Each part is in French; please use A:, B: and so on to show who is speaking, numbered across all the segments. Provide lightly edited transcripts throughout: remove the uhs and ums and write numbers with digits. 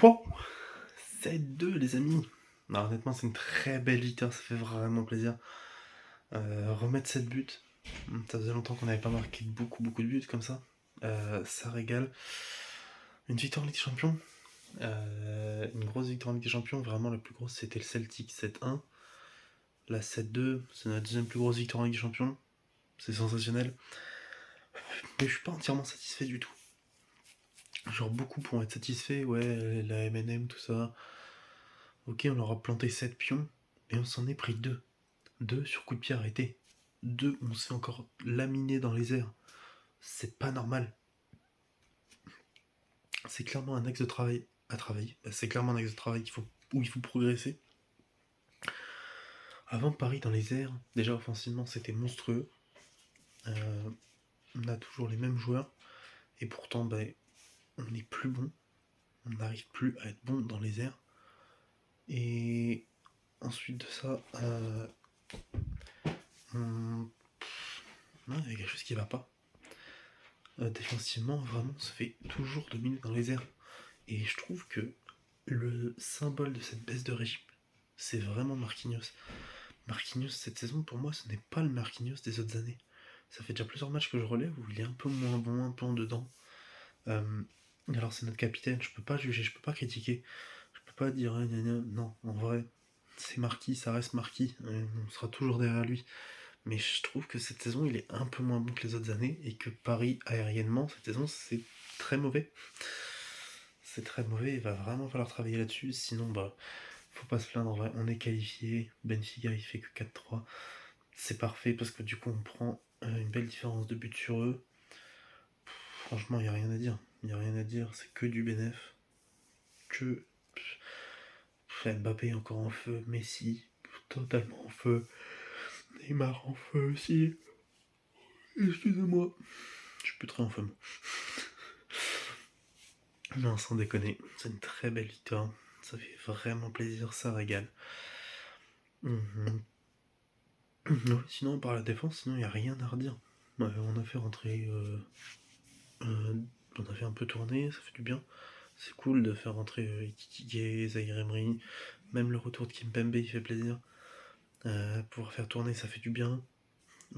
A: Wow, 7-2 les amis. Non, honnêtement, c'est une très belle victoire, ça fait vraiment plaisir. Remettre 7 buts, ça faisait longtemps qu'on n'avait pas marqué beaucoup de buts comme ça. Ça régale. Une victoire en Ligue des Champions, une grosse victoire en Ligue des Champions, vraiment la plus grosse c'était le Celtic 7-1. La 7-2, c'est notre deuxième plus grosse victoire en Ligue des Champions. C'est sensationnel. Mais je suis pas entièrement satisfait du tout. Genre beaucoup pourront être satisfaits, ouais, la MNM, tout ça. Ok, on leur a planté 7 pions, mais on s'en est pris 2. 2 sur coup de pied arrêté. 2, on s'est encore laminé dans les airs. C'est pas normal. C'est clairement un axe de travail à travailler. C'est clairement un axe de travail où il faut progresser. Avant Paris dans les airs, déjà offensivement c'était monstrueux. On a toujours les mêmes joueurs. Et pourtant, on n'est plus bon. On n'arrive plus à être bon dans les airs. Et ensuite de ça, non, il y a quelque chose qui va pas. Défensivement, vraiment, ça fait toujours dominer dans les airs. Et je trouve que le symbole de cette baisse de régime, c'est vraiment Marquinhos. Marquinhos, cette saison, pour moi, ce n'est pas le Marquinhos des autres années. Ça fait déjà plusieurs matchs que je relève où il est un peu moins bon, un peu en dedans. Alors c'est notre capitaine, je peux pas juger, je peux pas critiquer, je peux pas dire non, en vrai, c'est Marquis, ça reste Marquis, on sera toujours derrière lui. Mais je trouve que cette saison, il est un peu moins bon que les autres années et que Paris aériennement, cette saison, c'est très mauvais. C'est très mauvais, il va vraiment falloir travailler là-dessus, sinon faut pas se plaindre, en vrai, on est qualifié, Benfica il fait que 4-3, c'est parfait parce que du coup on prend une belle différence de but sur eux. Franchement, il n'y a rien à dire. Il n'y a rien à dire, c'est que du bénéf. Que Mbappé encore en feu, Messi totalement en feu, Neymar en feu aussi. Excusez-moi, je suis plus très en feu. Non, sans déconner, c'est une très belle victoire. Ça fait vraiment plaisir, ça régale. Sinon, par la défense, sinon il n'y a rien à redire. On a fait rentrer. On a fait un peu tourner, ça fait du bien. C'est cool de faire rentrer Ekitike, Zaïre Emery. Même le retour de Kimpembe, il fait plaisir. Pouvoir faire tourner, ça fait du bien.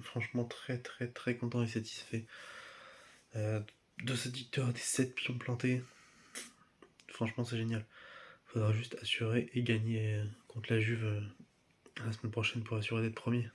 A: Franchement, très content et satisfait de cette victoire des 7 pions plantés. Franchement, c'est génial. Faudra juste assurer et gagner contre la Juve la semaine prochaine pour assurer d'être premier.